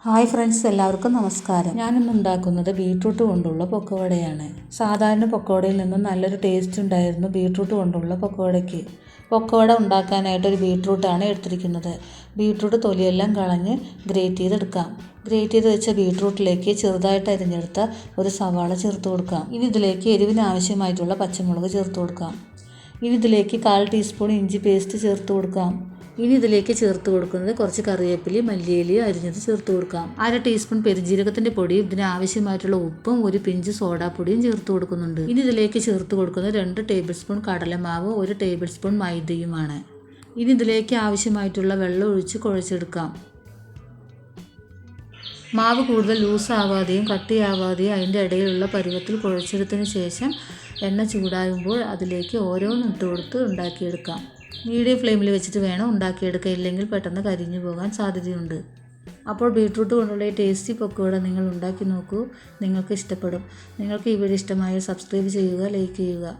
Hi friends, എല്ലാവർക്കും നമസ്കാരം. ഞാനിന്ന് ഉണ്ടാക്കുന്നത് ബീട്രൂട്ട് കൊണ്ടുള്ള പൊക്കവടയാണ്. സാധാരണ പൊക്കവടയിൽ നിന്നും നല്ലൊരു ടേസ്റ്റ് ഉണ്ടായിരുന്നു ബീട്രൂട്ട് കൊണ്ടുള്ള പൊക്കവടയ്ക്ക്. പൊക്കവട ഉണ്ടാക്കാനായിട്ട് ഒരു ബീട്രൂട്ടാണ് എടുത്തിരിക്കുന്നത്. ബീട്രൂട്ട് തൊലിയെല്ലാം കളഞ്ഞ് ഗ്രേറ്റ് ചെയ്തെടുക്കാം. ഗ്രേറ്റ് ചെയ്ത് വെച്ച ബീട്രൂട്ടിലേക്ക് ചെറുതായിട്ട് അരിഞ്ഞെടുത്ത ഒരു സവാള ചേർത്ത് കൊടുക്കാം. ഇനി ഇതിലേക്ക് എരിവിന് ആവശ്യമായിട്ടുള്ള പച്ചമുളക് ചേർത്ത് കൊടുക്കാം. ഇനി ഇതിലേക്ക് 1/4 ടീസ്പൂൺ ഇഞ്ചി പേസ്റ്റ് ചേർത്ത് കൊടുക്കാം. ഇനി ഇതിലേക്ക് ചേർത്ത് കൊടുക്കുന്നത് കുറച്ച് കറിവേപ്പിലയും മല്ലിയിലയും അരിഞ്ഞത് ചേർത്ത് കൊടുക്കാം. 1/2 ടീസ്പൂൺ പെരുംജീരകത്തിൻ്റെ പൊടിയും ഇതിന് ആവശ്യമായിട്ടുള്ള ഉപ്പും ഒരു പിഞ്ച് സോഡാപ്പൊടിയും ചേർത്ത് കൊടുക്കുന്നുണ്ട്. ഇനി ഇതിലേക്ക് ചേർത്ത് കൊടുക്കുന്നത് 2 ടേബിൾ സ്പൂൺ കടലമാവ്, 1 ടേബിൾ സ്പൂൺ മൈദയുമാണ്. ഇനി ഇതിലേക്ക് ആവശ്യമായിട്ടുള്ള വെള്ളം ഒഴിച്ച് കുഴച്ചെടുക്കാം. മാവ് കൂടുതൽ ലൂസാവാതെയും കട്ടിയാവാതെയും അതിൻ്റെ ഇടയിലുള്ള പരുവത്തിൽ കുഴച്ചെടുത്തതിന് ശേഷം എണ്ണ ചൂടാകുമ്പോൾ അതിലേക്ക് ഓരോന്നും ഇട്ട് കൊടുത്ത് ഉണ്ടാക്കിയെടുക്കാം. മീഡിയം ഫ്ലെയിമിൽ വെച്ചിട്ട് വേണം ഉണ്ടാക്കിയെടുക്കുക, ഇല്ലെങ്കിൽ പെട്ടെന്ന് കരിഞ്ഞു പോകാൻ സാധ്യതയുണ്ട്. അപ്പോൾ ബീട്രൂട്ട് കൊണ്ടുള്ള ഈ ടേസ്റ്റി പക്കോട നിങ്ങൾ ഉണ്ടാക്കി നോക്കൂ, നിങ്ങൾക്ക് ഇഷ്ടപ്പെടും. നിങ്ങൾക്ക് ഈ വീഡിയോ ഇഷ്ടമായാൽ സബ്സ്ക്രൈബ് ചെയ്യുക, ലൈക്ക് ചെയ്യുക.